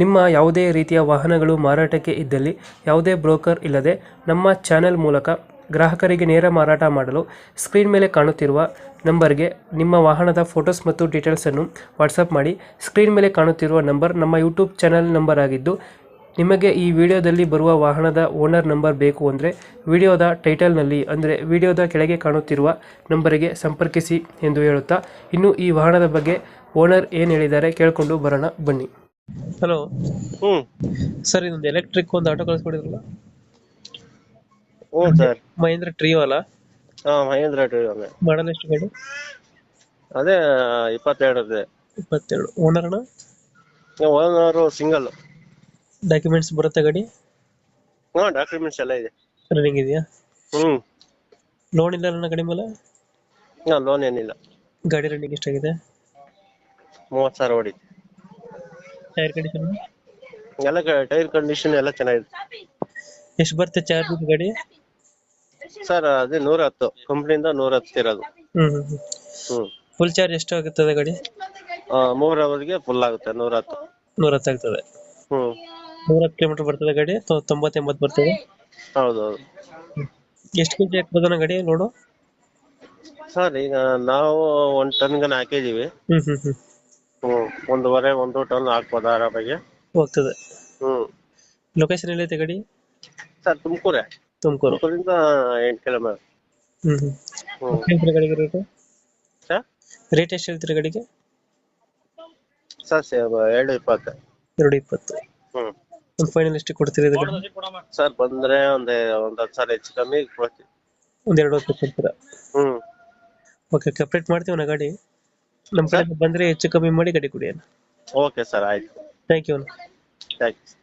ನಿಮ್ಮ ಯಾವುದೇ ರೀತಿಯ ವಾಹನಗಳು ಮಾರಾಟಕ್ಕೆ ಇದ್ದಲ್ಲಿ ಯಾವುದೇ ಬ್ರೋಕರ್ ಇಲ್ಲದೆ ನಮ್ಮ ಚಾನೆಲ್ ಮೂಲಕ ಗ್ರಾಹಕರಿಗೆ ನೇರ ಮಾರಾಟ ಮಾಡಲು ಸ್ಕ್ರೀನ್ ಮೇಲೆ ಕಾಣುತ್ತಿರುವ ನಂಬರ್ಗೆ ನಿಮ್ಮ ವಾಹನದ ಫೋಟೋಸ್ ಮತ್ತು ಡೀಟೇಲ್ಸನ್ನು ವಾಟ್ಸಪ್ ಮಾಡಿ. ಸ್ಕ್ರೀನ್ ಮೇಲೆ ಕಾಣುತ್ತಿರುವ ನಂಬರ್ ನಮ್ಮ ಯೂಟ್ಯೂಬ್ ಚಾನೆಲ್ ನಂಬರ್ ಆಗಿದ್ದು, ನಿಮಗೆ ಈ ವಿಡಿಯೋದಲ್ಲಿ ಬರುವ ವಾಹನದ ಓನರ್ ನಂಬರ್ ಬೇಕು ಅಂದರೆ ವಿಡಿಯೋದ ಟೈಟಲ್ನಲ್ಲಿ ಅಂದರೆ ವಿಡಿಯೋದ ಕೆಳಗೆ ಕಾಣುತ್ತಿರುವ ನಂಬರಿಗೆ ಸಂಪರ್ಕಿಸಿ ಎಂದು ಹೇಳುತ್ತಾ, ಇನ್ನು ಈ ವಾಹನದ ಬಗ್ಗೆ ಓನರ್ ಏನು ಹೇಳಿದ್ದಾರೆ ಕೇಳಿಕೊಂಡು ಬರೋಣ ಬನ್ನಿ. ಹಲೋ ಸರ್, ಇದೊಂದು ಎಲೆಕ್ಟ್ರಿಕ್ ಒಂದು ಆಟೋ ಕಳಿಸ್ಕೊಡಿದ್ರಲ್ಲ? ಹ್ಞೂ ಸರ್. ಮಹೇಂದ್ರ ಟ್ರಿಯೋ ಅಲ್ಲ? ಮಹೇಂದ್ರ ಟ್ರಿಯೋ ಮಾಡಲ್ ಎಷ್ಟು ಗಾಡಿ? ಅದೇ 22 22. ಓನರ್ ಅಣ್ಣ? Owner single. ಡಾಕ್ಯುಮೆಂಟ್ಸ್ ಬರುತ್ತೆ ಗಾಡಿ? ಡಾಕ್ಯುಮೆಂಟ್ಸ್ ಎಲ್ಲ ಇದೆ. ರನ್ನಿಂಗ್ ಇದೆಯಾ? ಹ್ಮ್ ಲೋನ್ ಇಲ್ಲ ನನ್ನ ಗಾಡಿ ಮೇಲೆ? ಲೋನ್ ಏನಿಲ್ಲ. ಗಾಡಿ ರನ್ನಿಂಗ್ ಎಷ್ಟಾಗಿದೆ? 30,000 ಹೊಡಿ. ಟೈರ್ ಕಂಡೀಷನ್ ಎಲ್ಲ ಟೈರ್ ಕಂಡೀಷನ್ ಎಲ್ಲ ಚೆನ್ನಾಗಿದೆ ಎಷ್ಟು ಬರುತ್ತೆ ಚಾರ್ಜ್ ಗಾಡಿ? ಸರ್. ಅದೇ 110 ಕಂಪ್ನಿಯಿಂದ 110 ಇರೋದು. ಹ್ಮ್ ಫುಲ್ ಚಾರ್ಜ್ ಎಷ್ಟು ಆಗುತ್ತದೆ ಗಾಡಿ? 3 ಅವರ್ಗೆ ಫುಲ್ ಆಗುತ್ತೆ 110. 110 ಆಗ್ತದೆ. ಹ್ಮ್ 110 ಕಿಲೋಮೀಟರ್ ಬರ್ತದೆ ಗಾಡಿ? 90-80 ಬರ್ತದೆ. ಹೌದೌದು. ಎಷ್ಟು ಕೆಜಿ ಹಾಕ್ಬೋದಣ್ಣ ಗಾಡಿ ಲೋಡು? ಸರ್, ಈಗ ನಾವು 1 ಟನ್ಗನ ಹಾಕಿದೀವಿ. ಹ್ಮ್ 1.5-1 ಟನ್ ಹಾಕ್ಬೋದು ಆರಾಮಾಗಿ. ಹೋಗ್ತದೆ. ಹ್ಮ್ ಲೊಕೇಶನ್ ಎಲ್ಲೈತೆ ಗಾಡಿ? ಸರ್, ತುಮಕೂರೇ. ತುಮಕೂರು. ತುಮಕೂರಿಂದ 8 ಕಿಲೋಮೀಟರ್. ಗಾಡಿಗೆ ರೇಟ್? ಸರ್ ರೇಟ್ ಎಷ್ಟು ಹೇಳ್ತೀರಾ ಗಾಡಿಗೆ? ಸರ್ 220. 220. ಹ್ಮ್ ಒಂದು ಫೈನಲ್ ಎಷ್ಟು ಕೊಡ್ತೀರಿ ಇದು ಗಾಡಿ? ಸರ್, ಬಂದ್ರೆ ಒಂದು 10,000 ಹೆಚ್ಚು ಕಮ್ಮಿ ಕೊಡ್ತೀವಿ. ಒಂದು 220 ಕೊಡ್ತೀರಾ? ಹ್ಮ್ ಓಕೆ, ಅಪ್ಡೇಟ್ ಮಾಡ್ತೀವಿ ನಾ ಗಾಡಿ. ನಮ್ಮ ಕಡೆ ಬಂದರೆ ಹೆಚ್ಚು ಕಮ್ಮಿ ಮಾಡಿ ಗಾಡಿ ಕೊಡಿ. ಓಕೆ ಸರ್, ಆಯ್ತು. Thank you. ಥ್ಯಾಂಕ್ಸ್.